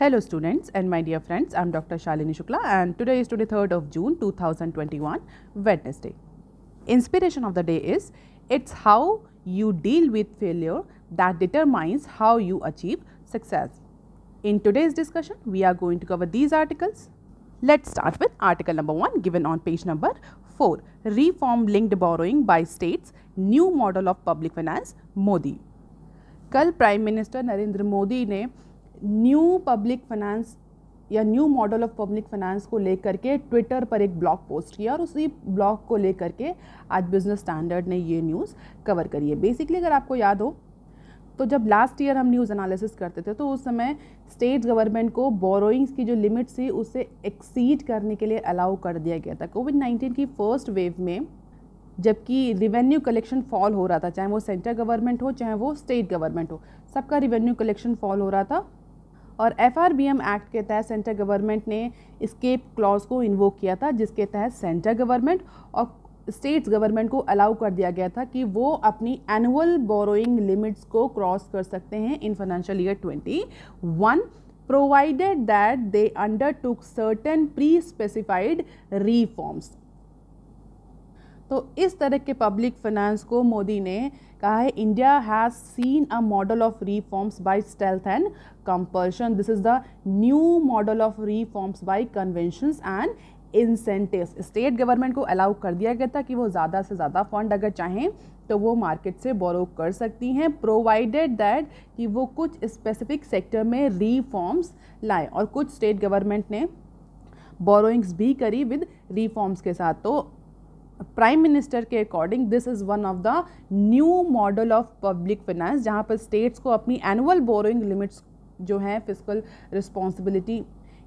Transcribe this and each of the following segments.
Hello students and my dear friends, I am Dr. Shalini Shukla and today is 23rd of June 2021, Wednesday. Inspiration of the day is, it's how you deal with failure that determines how you achieve success. In today's discussion, we are going to cover these articles. Let's start with article number 1 given on page number 4. Reform linked borrowing by states, new model of public finance, Modi. कल prime minister Narendra Modi ने new public finance या new model of public finance को लेकर के Twitter पर एक blog post किया और उसी ब्लॉग को लेकर के आज बिजनेस स्टैंडर्ड ने ये न्यूज़ कवर करी है। बेसिकली अगर आपको याद हो तो जब लास्ट ईयर हम न्यूज़ एनालिसिस करते थे तो उस समय स्टेट गवर्नमेंट को बोरोइंग्स की जो लिमिट थी उससे एक्सीड करने के लिए अलाउ कर दिया गया था। कोविड-19 की फर्स्ट वेव में जबकि रिवेन्यू कलेक्शन फॉल हो रहा था, चाहे वो सेंट्रल गवर्नमेंट हो चाहे वो स्टेट गवर्नमेंट हो, सबका रिवेन्यू कलेक्शन फॉल हो रहा था और FRBM एक्ट के तहत सेंट्रल गवर्नमेंट ने एस्केप क्लॉज को इन्वोक किया था, जिसके तहत सेंट्रल गवर्नमेंट और स्टेट्स गवर्नमेंट को अलाउ कर दिया गया था कि वो अपनी एनुअल बोरोइंग लिमिट्स को क्रॉस कर सकते हैं in financial year 21 provided that they undertook certain pre specified reforms. तो इस तरह के पब्लिक फाइनेंस को मोदी ने कहा है, India has seen a model of reforms by stealth and compulsion. This is the new model of reforms by conventions and incentives. State government को allow कर दिया गया था कि वो ज़्यादा से ज़्यादा फंड अगर चाहें तो वो मार्केट से बोरो कर सकती हैं, प्रोवाइडेड दैट कि वो कुछ स्पेसिफिक सेक्टर में रिफॉर्म्स लाएँ। और कुछ स्टेट गवर्नमेंट ने बोरोइंग्स भी करी विद रिफॉर्म्स के साथ। तो प्राइम मिनिस्टर के according this is one of the new model of public finance, जहाँ पर स्टेट्स को अपनी एनुअल बोरोइंग लिमिट्स जो हैं फिस्कल रिस्पॉन्सिबिलिटी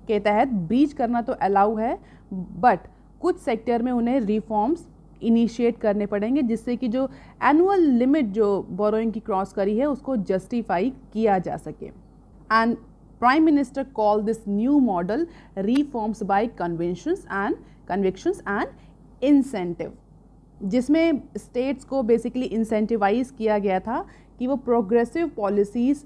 के तहत ब्रीच करना तो अलाउ है, बट कुछ सेक्टर में उन्हें रिफॉर्म्स इनिशिएट करने पड़ेंगे जिससे कि जो एनुअल लिमिट जो बोरोइंग की क्रॉस करी है उसको जस्टिफाई किया जा सके। And prime minister call this new model reforms by conventions and incentive, जिसमें स्टेट्स को बेसिकली इंसेंटिवाइज किया गया था कि वो प्रोग्रेसिव पॉलिसीज़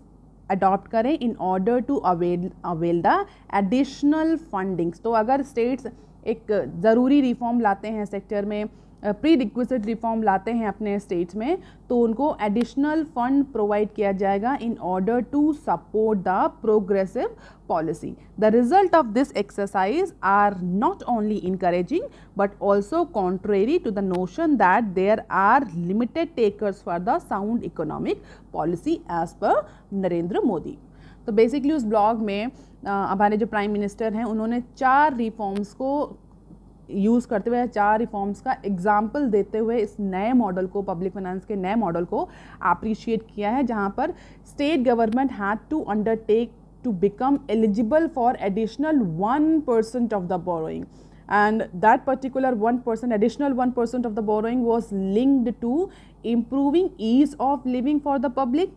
अडॉप्ट करें in order to avail the additional fundings. तो अगर स्टेट्स एक ज़रूरी रिफॉर्म लाते हैं सेक्टर में, प्री रिक्विजिट रिफॉर्म लाते हैं अपने स्टेट्स में, तो उनको एडिशनल फंड प्रोवाइड किया जाएगा in order to support the progressive policy. The result of this exercise are not only encouraging but also contrary to the notion that there are limited takers for the sound economic policy as per Narendra Modi. तो basically उस blog में हमारे जो prime minister हैं उन्होंने 4 reforms को use करते हुए, 4 रिफॉर्म्स का एग्जाम्पल देते हुए इस नए मॉडल को, पब्लिक फाइनेंस के नए मॉडल को अप्रिशिएट किया है, जहां पर state government had to undertake to become eligible for additional 1% of the borrowing, and that particular 1%, additional 1% of the borrowing was linked to improving ease of living for the public,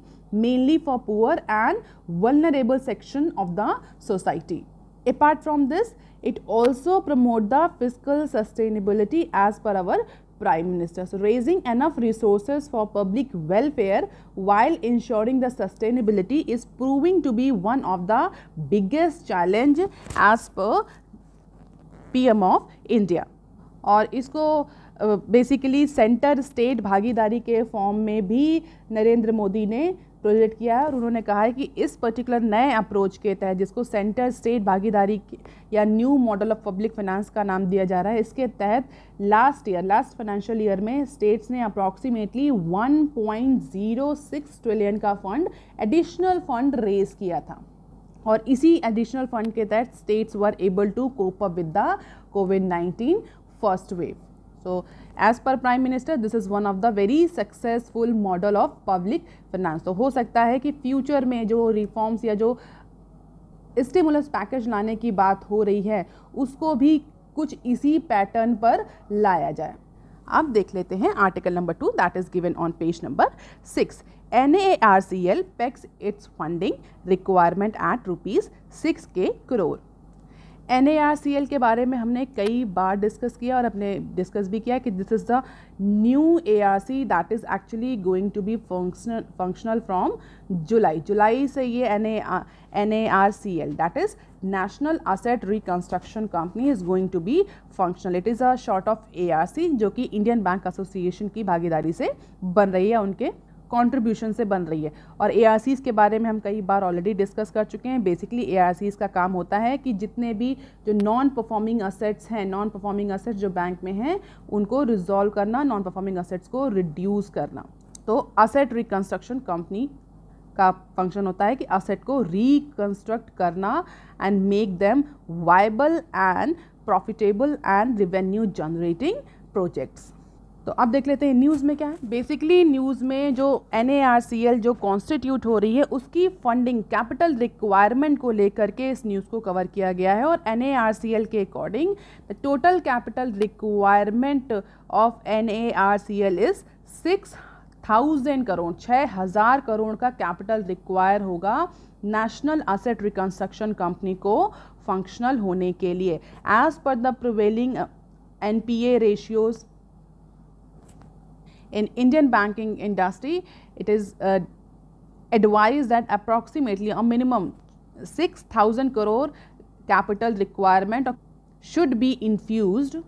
mainly for poor and vulnerable section of the society. Apart from this, it also promote the fiscal sustainability as per our Prime Minister. So raising enough resources for public welfare while ensuring the sustainability is proving to be one of the biggest challenge as per PM of India. और इसको basically centre state भागीदारी के form में भी नरेंद्र मोदी ने project किया है और उन्होंने कहा है कि इस पर्टिकुलर नए अप्रोच के तहत, जिसको सेंटर स्टेट भागीदारी या new model of public finance का नाम दिया जा रहा है, इसके तहत लास्ट फाइनेंशियल ईयर में स्टेट्स ने अप्रॉक्सीमेटली 1.06 ट्रिलियन का फंड, एडिशनल फंड रेज किया था और इसी एडिशनल फंड के तहत states were able to cope up with the कोविड-19 first wave. So as per prime minister this is one of the very successful model of public finance. तो हो सकता है कि फ्यूचर में जो रिफॉर्म्स या जो स्टिमुलस पैकेज लाने की बात हो रही है उसको भी कुछ इसी पैटर्न पर लाया जाए। अब देख लेते हैं article number 2 that is given on page number 6। NARCL pegs its funding requirement at ₹6K crore. NARCL के बारे में हमने कई बार डिस्कस किया और अपने डिस्कस भी किया कि this is the new ARC that is actually going to be functional from July से ये NARCL that is national asset reconstruction company is going to be functional. It is a short of ARC जो कि Indian bank association की भागीदारी से बन रही है, उनके कंट्रीब्यूशन से बन रही है. और ARCs के बारे में हम कई बार ऑलरेडी डिस्कस कर चुके हैं. बेसिकली ARCs का काम होता है कि जितने भी जो नॉन परफॉर्मिंग असेट्स हैं, नॉन परफॉर्मिंग असेट्स जो बैंक में हैं, उनको रिजॉल्व करना, नॉन परफॉर्मिंग असेट्स को रिड्यूस करना. तो असेट रिकंस्ट्रक्शन कंपनी का फंक्शन होता है कि असेट को रिकंस्ट्रक्ट करना and make them viable and profitable and revenue generating projects. तो अब देख लेते हैं न्यूज़ में क्या है. बेसिकली न्यूज़ में जो NARCL जो कॉन्स्टिट्यूट हो रही है उसकी फंडिंग कैपिटल रिक्वायरमेंट को लेकर के इस न्यूज़ को कवर किया गया है. और NARCL के according the total capital requirement of NARCL is 6,000 crore. 6,000 crore का कैपिटल रिक्वायर होगा नेशनल असेट रिकंस्ट्रक्शन कंपनी को फंक्शनल होने के लिए. As per the prevailing NPA ratios in Indian banking industry, it is advised that approximately a minimum 6,000 crore capital requirement should be infused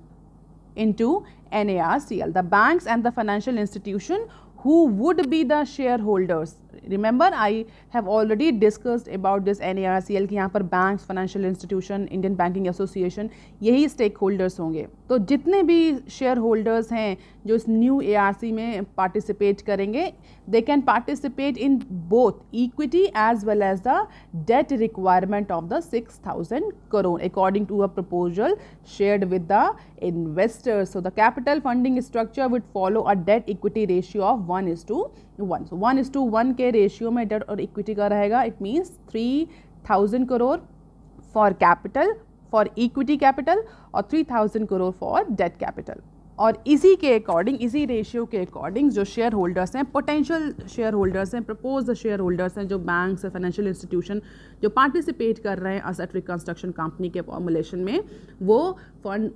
into NARCL. The banks and the financial institution who would be the shareholders. Remember, I have already discussed about this NARCL कि यहाँ पर banks, financial institution, Indian banking association यही stake holders होंगे. तो जितने भी share holders हैं जो इस न्यू ARC में पार्टिसिपेट करेंगे, they can participate in both equity as well as the debt requirement of the 6,000 crore according to a proposal shared with the investors. So the capital funding structure would follow a debt equity ratio of 1:1. So 1:1 के ratio में date और equity का रहेगा. It means 3,000 crore for capital, for equity capital और 3,000 crore for debt capital. और इसी के according, इसी रेशियो के अकॉर्डिंग जो शेयर होल्डर्स हैं, पोटेंशियल शेयर होल्डर्स हैं, प्रपोज शेयर होल्डर्स हैं, जो बैंक्स, फाइनेंशियल इंस्टीट्यूशन जो पार्टिसिपेट कर रहे हैं असेट रिकंस्ट्रक्शन कंपनी के फॉर्मुलेशन में, वो फंड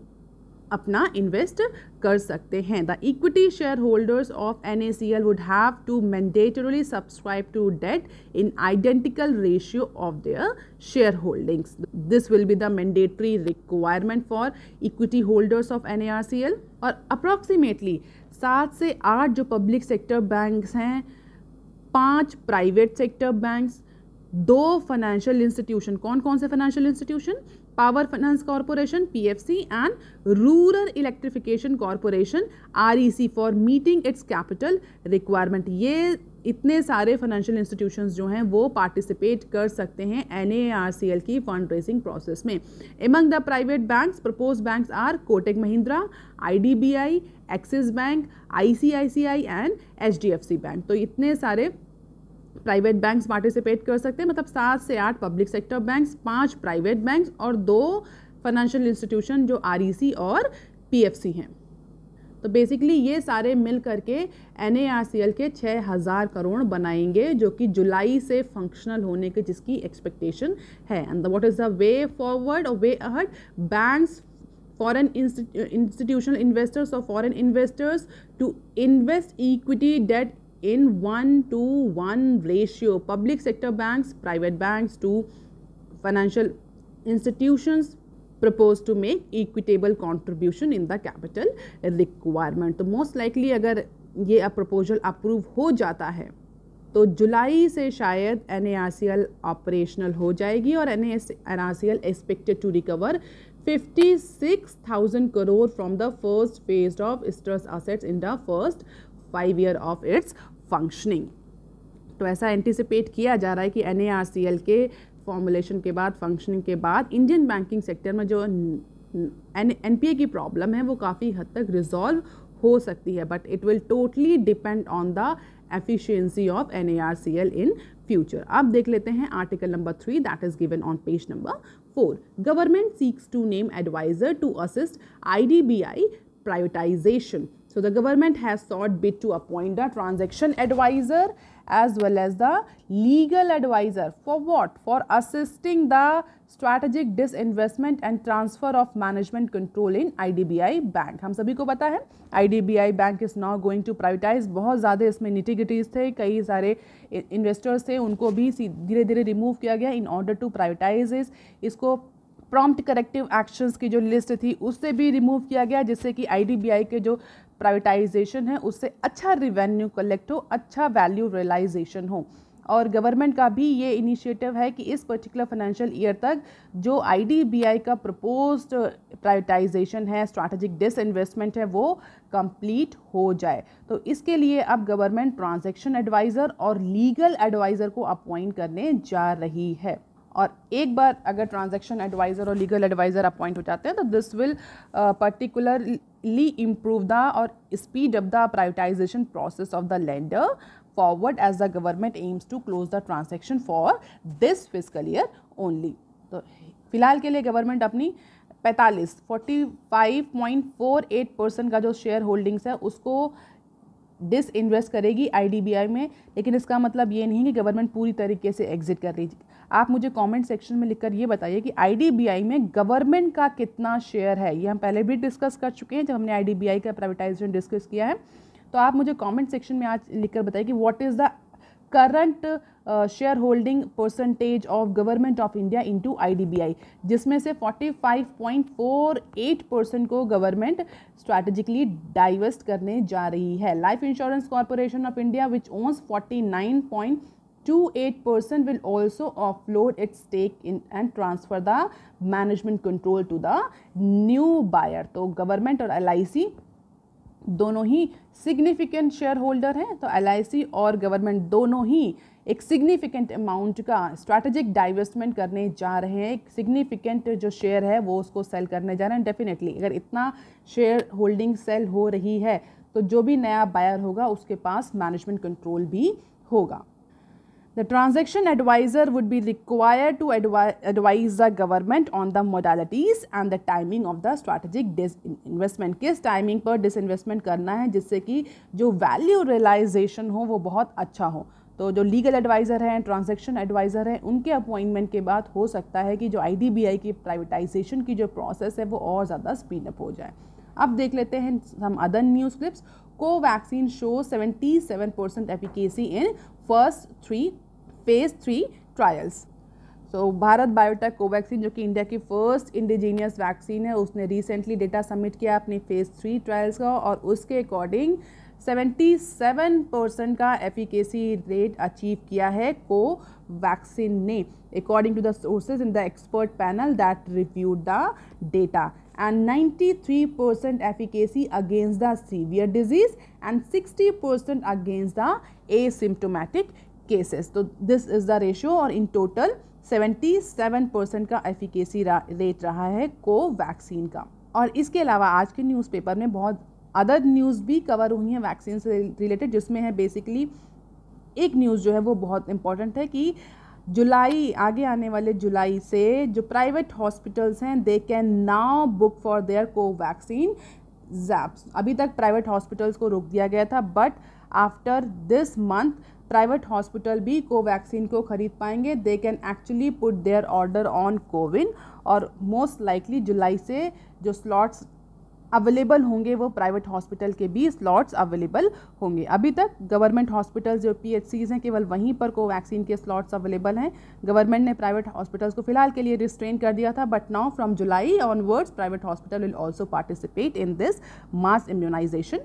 अपना इन्वेस्ट कर सकते हैं. The equity share holders of NACL would have to mandatorily subscribe to debt in identical ratio of their share holdings. This will be the mandatory requirement for equity holders of NARCL. और approximately 7 से 8 जो public sector banks हैं, 5 private sector banks, 2 financial institution. कौन कौन से financial institution? Power finance corporation PFC and rural electrification corporation REC for meeting it's capital requirement. ये इतने सारे फाइनेंशियल इंस्टीट्यूशंस जो हैं वो पार्टिसिपेट कर सकते हैं NARCL की फंड रेजिंग प्रोसेस में. Among the private banks, propose banks are Kotak Mahindra, IDBI, Axis bank, ICICI and HDFC bank. तो इतने सारे प्राइवेट बैंक्स पार्टिसिपेट कर सकते हैं. मतलब 7 से 8 public sector banks, 5 private banks और 2 फाइनेंशियल इंस्टीट्यूशन जो REC और PFC हैं. तो बेसिकली ये सारे मिल करके NARCL के 6,000 करोड़ बनाएंगे, जो कि जुलाई से फंक्शनल होने की जिसकी एक्सपेक्टेशन है. And what is the way forward और way ahead? Banks, foreign institutional investors or foreign investors to invest equity debt in 1:1 ratio. Public sector banks, private banks to financial institutions propose to make equitable contribution in the capital requirement. तो most likely अगर ये proposal approve हो जाता है तो जुलाई से शायद NARCL operational हो जाएगी और NARCL expected to recover 56,000 crore from the first phase of stress assets in the first 5 year of its functioning. तो ऐसा एंटिसिपेट किया जा रहा है कि NARCL के फॉर्मुलेशन के बाद, फंक्शनिंग के बाद इंडियन बैंकिंग सेक्टर में जो NPA की प्रॉब्लम है वो काफ़ी हद तक रिजॉल्व हो सकती है. But it will totally depend on the efficiency of NARCL in future. अब देख लेते हैं article number 3 that is given on page number 4. Government seeks to name adviser to assist IDBI privatization. So So the government has sought bid to appoint the transaction advisor as well as the legal advisor for what? For assisting the strategic disinvestment and transfer of management control in IDBI Bank. हम सभी को पता है IDBI Bank is now going to privatize. बहुत ज़्यादा इसमें nitty-gritties थे, कई सारे इन्वेस्टर्स थे, उनको भी धीरे धीरे रिमूव किया गया in order to privatize इसको प्रॉम्प्ट करेक्टिव एक्शंस की जो लिस्ट थी उससे भी रिमूव किया गया, जिससे कि IDBI के जो प्राइवेटाइजेशन है उससे अच्छा रिवेन्यू कलेक्ट हो, अच्छा वैल्यू रियलाइजेशन हो। और गवर्नमेंट का भी ये इनिशिएटिव है कि इस पर्टिकुलर फाइनेंशियल ईयर तक जो IDBI का प्रपोज्ड प्राइवेटाइजेशन है, स्ट्रैटेजिक डिसइन्वेस्टमेंट है, वो कंप्लीट हो जाए। तो इसके लिए अब गवर्नमेंट ट्रांजैक्शन एडवाइज़र और लीगल एडवाइज़र को अपॉइंट करने जा रही है। और एक बार अगर ट्रांजैक्शन एडवाइज़र और लीगल एडवाइज़र अपॉइंट हो जाते हैं तो this will particularly improve the और speed up the privatisation process of the lender forward as the government aims to close the transaction for this fiscal year only. तो फिलहाल के लिए गवर्नमेंट अपनी 45.48% का जो शेयर होल्डिंग्स है उसको डिस इन्वेस्ट करेगी IDBI में, लेकिन इसका मतलब ये नहीं कि गवर्नमेंट पूरी तरीके से एग्जिट कर रही है। आप मुझे कमेंट सेक्शन में लिखकर ये बताइए कि IDBI में गवर्नमेंट का कितना शेयर है। ये हम पहले भी डिस्कस कर चुके हैं जब हमने IDBI का प्राइवेटाइजेशन डिस्कस किया है। तो आप मुझे कमेंट सेक्शन में आज लिखकर बताइए कि what is the current share holding percentage of government of India into IDBI, जिसमें से 45.48% को गवर्नमेंट स्ट्रैटेजिकली डाइवेस्ट करने जा रही है। Life insurance corporation of India which owns 49.28% will also offload its stake in and transfer the management control to the new buyer। तो government और LIC दोनों ही सिग्निफिकेंट शेयर होल्डर हैं। तो LIC और गवर्नमेंट दोनों ही एक सिग्निफिकेंट अमाउंट का strategic divestment करने जा रहे हैं। एक सिग्निफिकेंट जो शेयर है वो उसको सेल करने जा रहे हैं। डेफिनेटली अगर इतना शेयर होल्डिंग सेल हो रही है तो जो भी नया बायर होगा उसके पास मैनेजमेंट कंट्रोल भी होगा। The transaction advisor would be required to advise the government on the modalities and the timing of the strategic disinvestment। किस टाइमिंग पर डिसइन्वेस्टमेंट करना है जिससे कि जो वैल्यू रियलाइजेशन हो वो बहुत अच्छा हो। तो जो लीगल एडवाइज़र हैं, ट्रांजैक्शन एडवाइज़र हैं, उनके अपॉइंटमेंट के बाद हो सकता है कि जो IDBI की प्राइवेटाइजेशन की जो प्रोसेस है वो और ज़्यादा स्पीड अप हो जाए। अब देख लेते हैं some other news clips। Covaxin shows 77% efficacy in first 3 phase 3 trials। So Bharat biotech Covaxin जो कि इंडिया की फर्स्ट इंडिजीनियस वैक्सीन है, उसने रिसेंटली डेटा सबमिट किया अपने फेज़ 3 ट्रायल्स का और उसके अकॉर्डिंग 77% का एफिकेसी रेट अचीव किया है कोवैक्सीन ने, according to the sources in the expert panel that reviewed the data, and 93% efficacy against the severe disease and 60% against the asymptomatic cases। तो this is the ratio और in total 77% का efficacy rate रहा है Covaxin का। और इसके अलावा आज के न्यूज़पेपर में बहुत अदर न्यूज़ भी कवर हुई हैं वैक्सीन से रिलेटेड, जिसमें है बेसिकली एक न्यूज़ जो है वो बहुत इंपॉर्टेंट है कि जुलाई, आगे आने वाले जुलाई से जो प्राइवेट हॉस्पिटल्स हैं they can now book for their Covaxin jabs. अभी तक प्राइवेट हॉस्पिटल्स को रोक दिया गया था, but after this month private hospital भी कोवैक्सीन को खरीद पाएंगे। They can actually put their order on CoWIN और मोस्ट लाइकली जुलाई से जो स्लॉट्स अवेलेबल होंगे वो प्राइवेट हॉस्पिटल के भी स्लॉट्स अवेलेबल होंगे। अभी तक गवर्नमेंट हॉस्पिटल्स जो PHCs हैं केवल वहीं पर कोवैक्सीन के स्लॉट्स अवेलेबल हैं। गवर्नमेंट ने प्राइवेट हॉस्पिटल्स को फिलहाल के लिए रिस्ट्रेन कर दिया था, but now from July onwards private hospital will also participate in this mass immunisation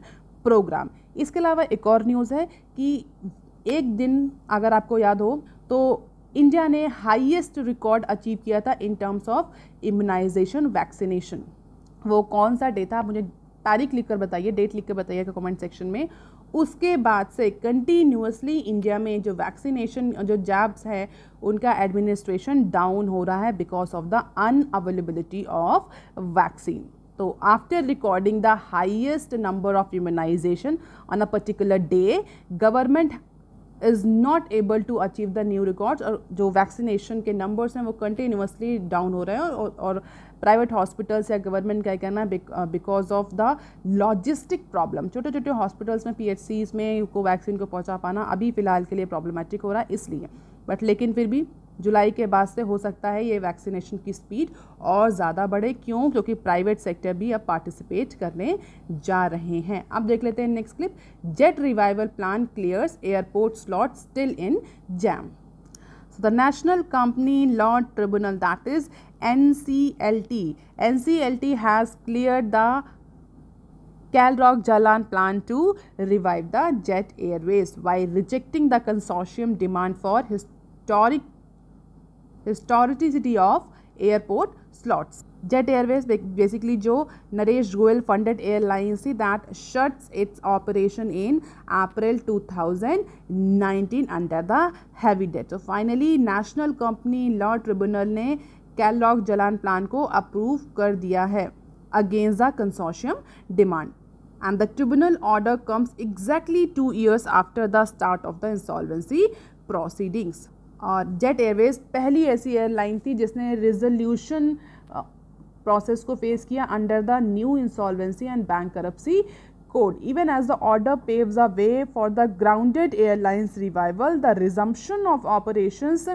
programme. इसके अलावा एक और न्यूज़ है कि एक दिन अगर आपको याद हो तो इंडिया ने हाईएस्ट रिकॉर्ड अचीव किया था in terms of immunisation vaccination. वो कौन सा डे था, आप मुझे तारीख लिखकर बताइए, डेट लिखकर बताइएगा कमेंट सेक्शन में। उसके बाद से कंटिन्यूअसली इंडिया में जो वैक्सीनेशन जो जैब्स है उनका एडमिनिस्ट्रेशन डाउन हो रहा है because of the unavailability of vaccine. तो after recording the highest number of immunisation on a particular day, government is not able to achieve the new records, और जो वैक्सीनेशन के नंबर्स हैं वो कंटिन्यूसली डाउन हो रहे हैं, और प्राइवेट हॉस्पिटल्स या गवर्नमेंट का कहना है because of the logistic problem, छोटे छोटे हॉस्पिटल्स में PHCs में कोवैक्सीन को पहुंचा पाना अभी फ़िलहाल के लिए प्रॉब्लमेटिक हो रहा है इसलिए। बट लेकिन फिर भी जुलाई के बाद से हो सकता है ये वैक्सीनेशन की स्पीड और ज़्यादा बढ़े। क्यों? क्योंकि प्राइवेट सेक्टर भी अब पार्टिसिपेट करने जा रहे हैं। अब देख लेते हैं next clip. Jet revival plan clears airport slot still in jam. So the National Company Law Tribunal, that is NCLT has cleared the Calroc Jalan plan to revive the Jet Airways while rejecting the consortium demand for historicity of airport slots. Jet Airways basically जो Naresh Goyal funded airline थी that shuts its operation in April 2019 under the heavy debt. So finally National Company Law Tribunal ने Calroc Jalan plan को approve कर दिया है against the consortium demand. And the tribunal order comes exactly 2 years after the start of the insolvency proceedings. और Jet Airways पहली ऐसी airline थी जिसने रिजोल्यूशन प्रोसेस को फेस किया under the new insolvency and bankruptcy code. Even as the order paves a way for the grounded airlines revival, the resumption of operations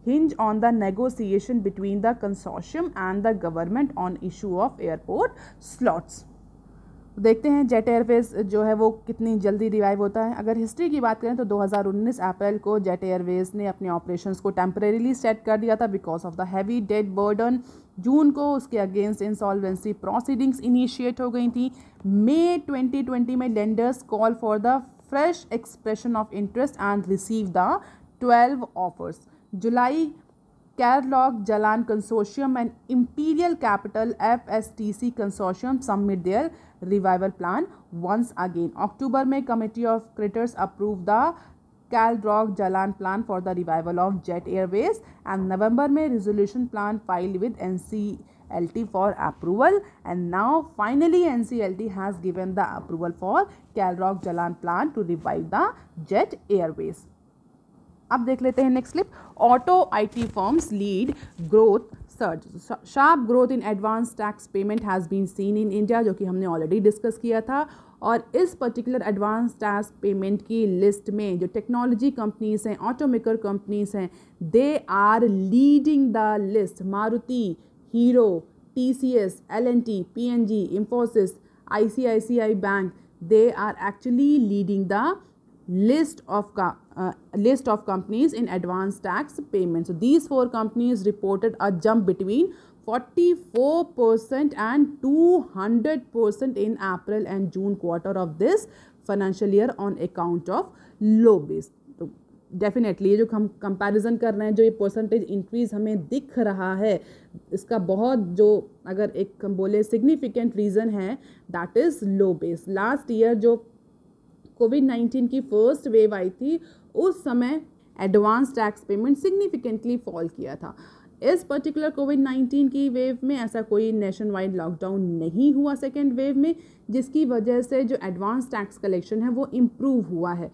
hinge on the negotiation between the consortium and the government on issue of airport slots. देखते हैं jet Airways जो है वो कितनी जल्दी revive होता है. अगर हिस्ट्री की बात करें तो 2019 अप्रैल को जेट एयरवेज ने अपने ऑपरेशंस को टेम्परेरीली सेट कर दिया था because of the heavy debt burden. जून को उसके अगेंस्ट इंसॉल्वेंसी प्रोसीडिंग्स इनिशिएट हो गई थी. मई 2020 में lenders call for the fresh expression of interest and receive the 12 offers. July Calroc Jalan Consortium and Imperial Capital FSTC Consortium submit their revival plan once again. October में Committee of Creditors approved the Calroc Jalan plan for the revival of Jet Airways, and November में resolution plan filed with NCLT for approval, and now finally NCLT has given the approval for Calroc Jalan plan to revive the Jet Airways. अब देख लेते हैं next clip. Auto IT firms lead growth surge. Sharp growth in advance tax payment has been seen in India, जो कि हमने already discuss किया था. और इस पर्टिकुलर एडवांस टैक्स पेमेंट की लिस्ट में जो टेक्नोलॉजी कंपनीज हैं, ऑटोमेकर कंपनीज हैं, they are leading the list. Maruti, Hero, TCS, L&T, PNG, Infosys, ICICI bank, they are actually leading the list of companies in advance tax payments. So these 4 companies reported a jump between 44% and 200% in April and June quarter of this financial year on account of low base. तो definitely ये जो हम comparison कर रहे हैं, जो ये percentage increase हमें दिख रहा है, इसका बहुत जो अगर एक बोले सिग्निफिकेंट रीज़न है that is low base. Last year जो कोविड-19 की फर्स्ट वेव आई थी उस समय advance tax payment significantly fall किया था. इस पर्टिकुलर कोविड-19 की वेव में ऐसा कोई नेशन वाइड लॉकडाउन नहीं हुआ सेकेंड वेव में, जिसकी वजह से जो एडवांस टैक्स कलेक्शन है वो इम्प्रूव हुआ है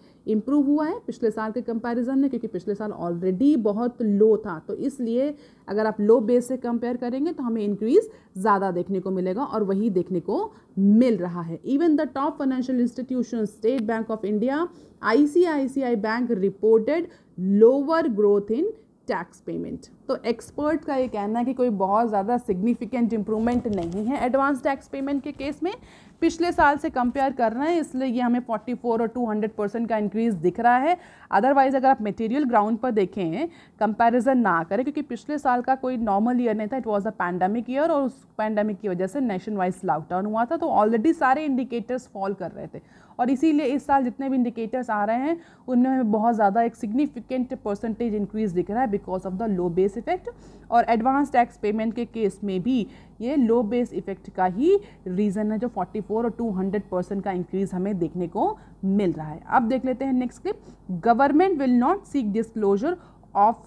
पिछले साल के कंपैरिजन में, क्योंकि पिछले साल ऑलरेडी बहुत लो था. तो इसलिए अगर आप लो बेस से कंपेयर करेंगे तो हमें इंक्रीज ज़्यादा देखने को मिलेगा, और वही देखने को मिल रहा है. Even the top financial institution state bank of India, ICICI bank reported lower growth in tax payment. तो एक्सपर्ट का ये कहना है कि कोई बहुत ज़्यादा सिग्निफिकेंट इंप्रूवमेंट नहीं है एडवांस टैक्स पेमेंट के केस में. पिछले साल से कंपेयर कर रहे हैं इसलिए ये हमें 44 और 200% का इंक्रीज़ दिख रहा है. अदरवाइज अगर आप मटेरियल ग्राउंड पर देखें, कंपैरिजन ना करें, क्योंकि पिछले साल का कोई नॉर्मल ईयर नहीं था, it was a pandemic year, और उस पैंडेमिक की वजह से नेशन वाइज लॉकडाउन हुआ था. तो ऑलरेडी सारे इंडिकेटर्स फॉल कर रहे थे, और इसीलिए इस साल जितने भी इंडिकेटर्स आ रहे हैं उनमें हमें बहुत ज़्यादा एक सिग्निफिकेंट परसेंटेज इंक्रीज़ दिख रहा है because of the low base effect. और एडवांस टैक्स पेमेंट के केस में भी ये लो बेस इफेक्ट का ही रीज़न है जो 44 और 200% का इंक्रीज़ हमें देखने को मिल रहा है. अब देख लेते हैं next clip. Government will not seek disclosure of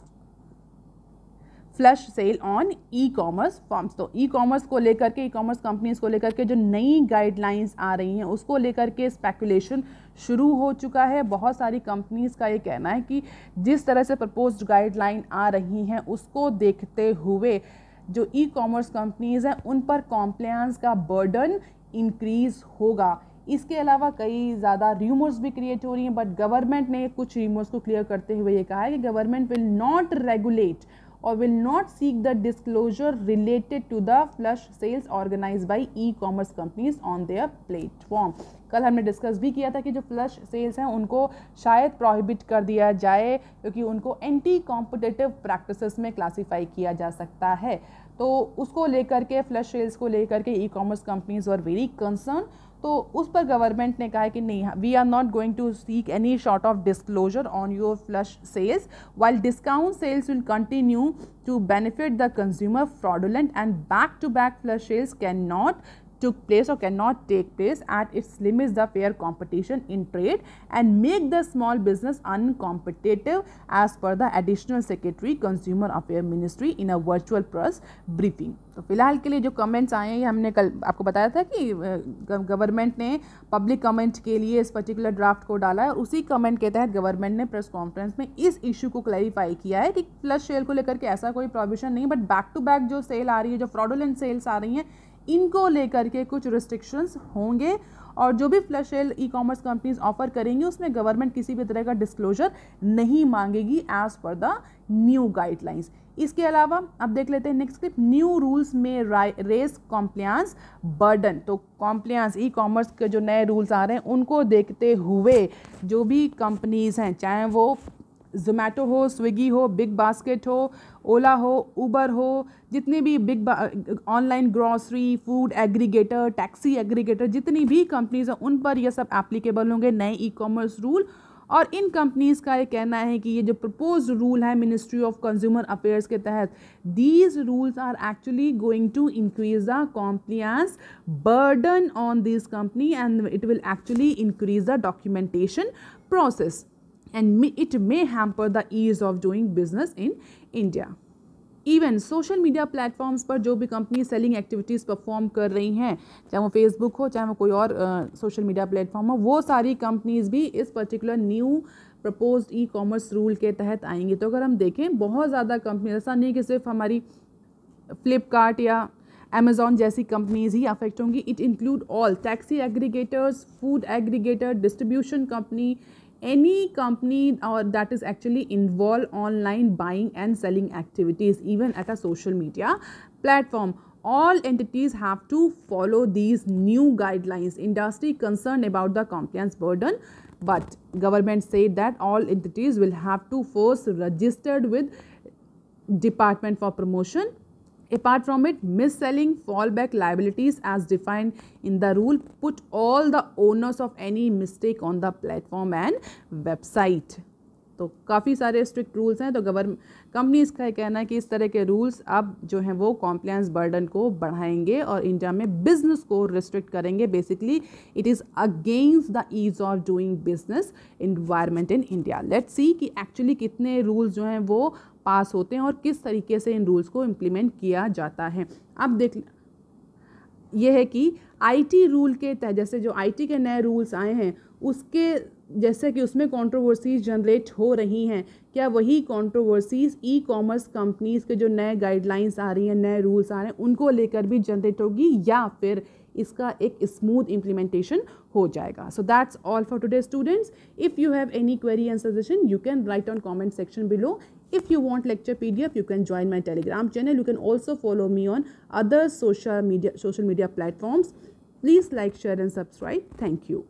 flash sale on e-commerce firms. तो ई-कॉमर्स को लेकर के, ई-कॉमर्स कंपनीज को लेकर के जो नई गाइडलाइंस आ रही हैं उसको लेकर के स्पेकुलेशन शुरू हो चुका है। बहुत सारी कंपनीज़ का ये कहना है कि जिस तरह से प्रपोज्ड गाइडलाइन आ रही हैं उसको देखते हुए जो ई कॉमर्स कंपनीज़ हैं उन पर कॉम्प्लायंस का बर्डन इंक्रीज़ होगा। इसके अलावा कई ज़्यादा र्यूमर्स भी क्रिएट हो रही हैं, बट गवर्नमेंट ने कुछ र्यूमर्स को क्लियर करते हुए ये कहा है कि government will not regulate or will not seek the disclosure related to the flush sales organized by e-commerce companies on their platform। कल हमने डिस्कस भी किया था कि जो फ्लश सेल्स हैं उनको शायद प्रोहिबिट कर दिया जाए क्योंकि उनको एंटी कॉम्पिटिटिव प्रैक्टिसेस में क्लासीफाई किया जा सकता है। तो उसको लेकर के फ्लश सेल्स को लेकर के e commerce companies were very concern. तो उस पर गवर्नमेंट ने कहा है कि नहीं, we are not going to seek any sort of disclosure on your flash sales while discount sales will continue to benefit the consumer. Fraudulent and back-to-back flash sales cannot took place or cannot take place at its limits the fair competition in trade and make the small business uncompetitive as per the additional secretary consumer affairs ministry in a virtual press briefing। तो फिलहाल के लिए जो comments आए हैं हमने कल आपको बताया था कि गवर्नमेंट ने पब्लिक कमेंट के लिए इस पर्टिकुलर ड्राफ्ट को डाला है और उसी कमेंट के तहत गवर्नमेंट ने प्रेस कॉन्फ्रेंस में इस इशू को क्लैरिफाई किया है कि फ्लश सेल को लेकर के ऐसा कोई प्रोविजन नहीं, बट बैक टू बैक जो सेल आ रही है, जो फ्रॉडुलेंट सेल्स आ रही हैं, इनको लेकर के कुछ रिस्ट्रिक्शंस होंगे और जो भी flash sale e commerce companies offer करेंगी उसमें गवर्नमेंट किसी भी तरह का डिस्क्लोजर नहीं मांगेगी as per the new guidelines. इसके अलावा अब देख लेते हैं नेक्स्ट क्लिप। न्यू रूल्स में रेज कॉम्प्लायंस बर्डन। तो कॉम्प्लायंस ई कॉमर्स के जो नए रूल्स आ रहे हैं उनको देखते हुए जो भी कंपनीज हैं, चाहे वो ज़ोमैटो हो, स्विगी हो, बिग बास्केट हो, ओला हो, उबर हो, जितने भी big online grocery, food aggregator, taxi aggregator, जितनी भी कंपनीज हैं उन पर ये सब एप्लीकेबल होंगे नए ई कॉमर्स रूल। और इन कंपनीज़ का ये कहना है कि ये जो प्रपोज रूल है मिनिस्ट्री ऑफ कंज्यूमर अफेयर्स के तहत, these rules are actually going to increase the compliance burden on this company and it will actually increase the documentation process and it may hamper the ease of doing business in India। Even social media platforms पर जो भी company selling activities perform कर रही हैं, चाहे वो Facebook हो, चाहे वो कोई और सोशल मीडिया प्लेटफॉर्म हो, वो सारी कंपनीज़ भी इस particular new proposed e commerce rule के तहत आएंगी। तो अगर हम देखें बहुत ज़्यादा कंपनी, ऐसा नहीं कि सिर्फ हमारी फ्लिपकार्ट या अमेज़ॉन जैसी कंपनीज ही अफेक्ट होंगी, it include all taxi aggregators, food aggregator, distribution company, any company or that is actually involved online buying and selling activities even at a social media platform. All entities have to follow these new guidelines. Industry concerned about the compliance burden, but government said that all entities will have to first registered with Department for Promotion. Apart from it, mis-selling fallback liabilities as defined in the rule put all the owners of any mistake on the platform and website। तो काफ़ी सारे strict rules हैं। तो companies का कहना है कि इस तरह के रूल्स अब जो हैं वो कॉम्प्लायंस बर्डन को बढ़ाएंगे और इंडिया में बिजनेस को रिस्ट्रिक्ट करेंगे। Basically it is against the ease of doing business environment in India. Let's see कि एक्चुअली कितने रूल्स जो हैं वो पास होते हैं और किस तरीके से इन रूल्स को इम्प्लीमेंट किया जाता है। अब देख ये है कि आईटी रूल के तहत, जैसे जो आईटी के नए रूल्स आए हैं उसके जैसे कि उसमें कंट्रोवर्सीज जनरेट हो रही हैं, क्या वही कंट्रोवर्सीज ई कॉमर्स कंपनीज के जो नए गाइडलाइंस आ रही हैं, नए रूल्स आ रहे हैं, उनको लेकर भी जनरेट होगी या फिर इसका एक स्मूथ इम्प्लीमेंटेशन हो जाएगा। So that's all for today students. If you have any query and suggestion you can write on comment section below. If you want lecture PDF, you can join my Telegram channel. You can also follow me on other social media platforms. Please like, share and subscribe. Thank you.